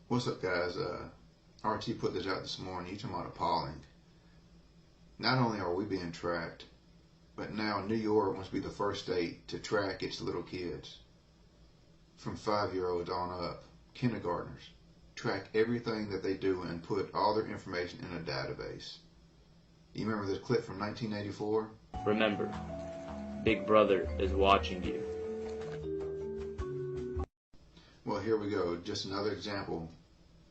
What's up, guys? RT put this out this morning. You talking about appalling. Not only are we being tracked, but now New York wants to be the first state to track its little kids. From 5-year-olds on up, kindergartners. Track everything that they do and put all their information in a database. You remember this clip from 1984? Remember, Big Brother is watching you. Well, here we go. Just another example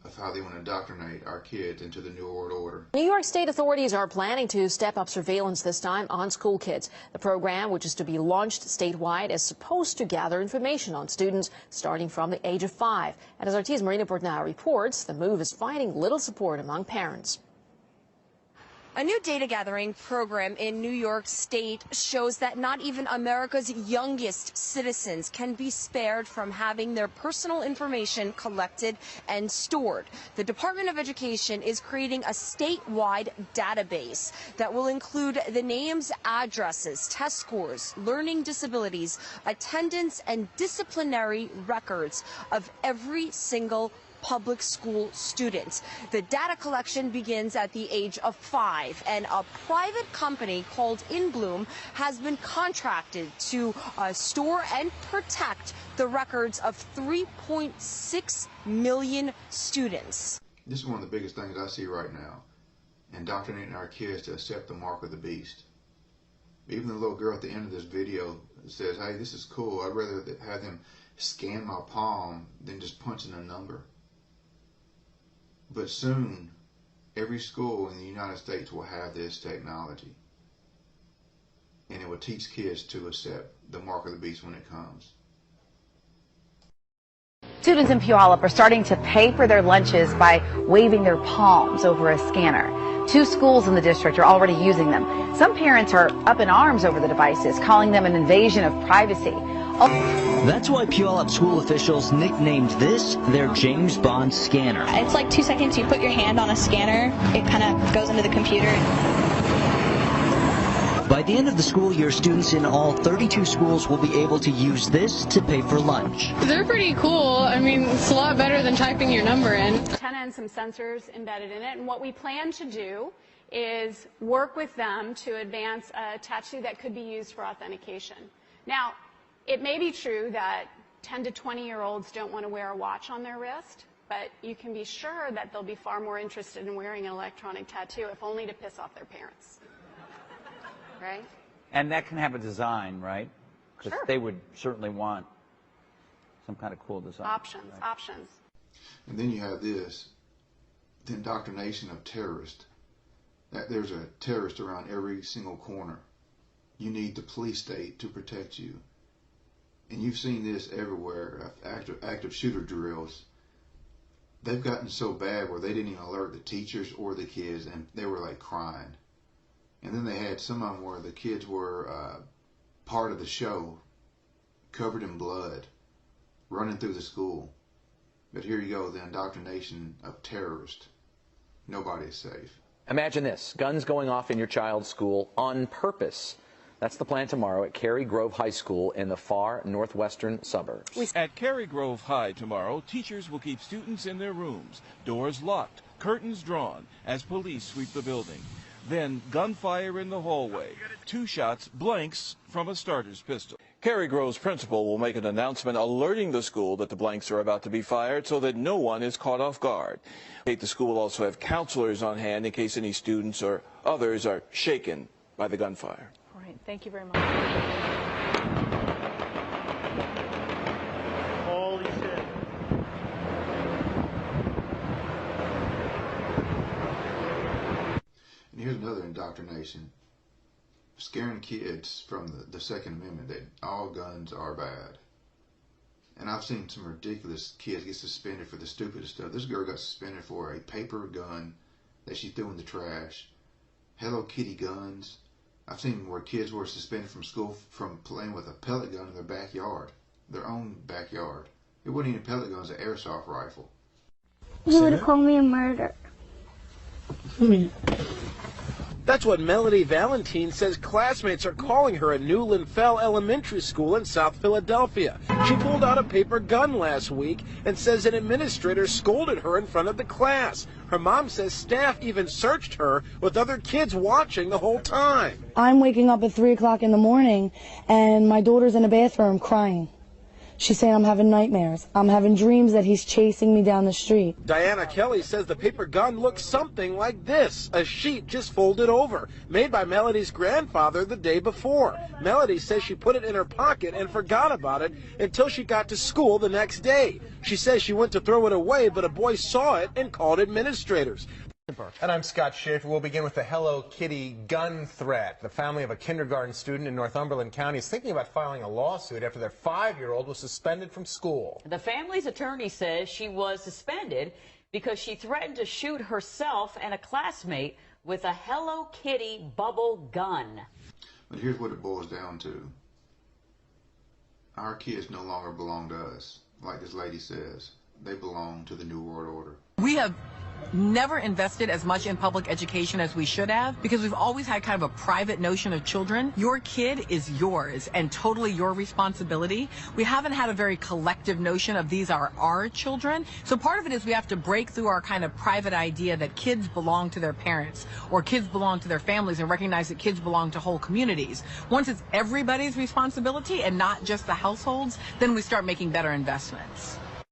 of how they want to indoctrinate our kids into the New World Order. New York State authorities are planning to step up surveillance this time on school kids. The program, which is to be launched statewide, is supposed to gather information on students starting from the age of 5. And as RT's Marina Portnow reports, the move is finding little support among parents. A new data gathering program in New York State shows that not even America's youngest citizens can be spared from having their personal information collected and stored. The Department of Education is creating a statewide database that will include the names, addresses, test scores, learning disabilities, attendance, and disciplinary records of every single public school students. The data collection begins at the age of 5, and a private company called InBloom has been contracted to store and protect the records of 3.6 million students. This is one of the biggest things I see right now. Indoctrinating our kids to accept the mark of the beast. Even the little girl at the end of this video says, hey, this is cool. I'd rather have them scan my palm than just punching a number. But soon, every school in the United States will have this technology. And it will teach kids to accept the mark of the beast when it comes. Students in Puyallup are starting to pay for their lunches by waving their palms over a scanner. 2 schools in the district are already using them. Some parents are up in arms over the devices, calling them an invasion of privacy. That's why Puyallup school officials nicknamed this their James Bond scanner. It's like 2 seconds, you put your hand on a scanner, it kind of goes into the computer. By the end of the school year, students in all 32 schools will be able to use this to pay for lunch. They're pretty cool. I mean, it's a lot better than typing your number in. Antenna and some sensors embedded in it, and what we plan to do is work with them to advance a tattoo that could be used for authentication. Now, it may be true that 10 to 20-year-olds don't want to wear a watch on their wrist, but you can be sure that they'll be far more interested in wearing an electronic tattoo, if only to piss off their parents. Right? And that can have a design, right? Because Sure. they would certainly want some kind of cool design. Options, right? options. And then you have this, the indoctrination of terrorists. That there's a terrorist around every single corner. You need the police state to protect you. And you've seen this everywhere, active shooter drills. They've gotten so bad where they didn't even alert the teachers or the kids, and they were like crying. And then they had some of them where the kids were part of the show, covered in blood, running through the school. But here you go, the indoctrination of terrorists. Nobody is safe. Imagine this, guns going off in your child's school on purpose. That's the plan tomorrow at Cary Grove High School in the far northwestern suburbs. At Cary Grove High tomorrow, teachers will keep students in their rooms, doors locked, curtains drawn, as police sweep the building. Then gunfire in the hallway. 2 shots, blanks from a starter's pistol. Cary Grove's principal will make an announcement alerting the school that the blanks are about to be fired so that no one is caught off guard. The school will also have counselors on hand in case any students or others are shaken by the gunfire. All right, thank you very much. Holy shit. And here's another indoctrination. Scaring kids from the Second Amendment that all guns are bad. And I've seen some ridiculous kids get suspended for the stupidest stuff. This girl got suspended for a paper gun that she threw in the trash. Hello Kitty guns. I've seen where kids were suspended from school from playing with a pellet gun in their backyard. Their own backyard. It wasn't even a pellet gun, it was an airsoft rifle. You would call me a murderer. That's what Melody Valentine says classmates are calling her at Newland Fell Elementary School in South Philadelphia. She pulled out a paper gun last week and says an administrator scolded her in front of the class. Her mom says staff even searched her with other kids watching the whole time. I'm waking up at 3 o'clock in the morning and my daughter's in the bathroom crying. She's saying I'm having nightmares. I'm having dreams that he's chasing me down the street. Diana Kelly says the paper gun looks something like this, a sheet just folded over, made by Melody's grandfather the day before. Melody says she put it in her pocket and forgot about it until she got to school the next day. She says she went to throw it away, but a boy saw it and called administrators. And I'm Scott Schaefer. We'll begin with the Hello Kitty gun threat. The family of a kindergarten student in Northumberland County is thinking about filing a lawsuit after their 5-year-old was suspended from school. The family's attorney says she was suspended because she threatened to shoot herself and a classmate with a Hello Kitty bubble gun. But here's what it boils down to. Our kids no longer belong to us. Like this lady says, they belong to the New World Order. We have never invested as much in public education as we should have because we've always had kind of a private notion of children. Your kid is yours and totally your responsibility. We haven't had a very collective notion of these are our children. So part of it is we have to break through our kind of private idea that kids belong to their parents or kids belong to their families and recognize that kids belong to whole communities. Once it's everybody's responsibility and not just the households, then we start making better investments.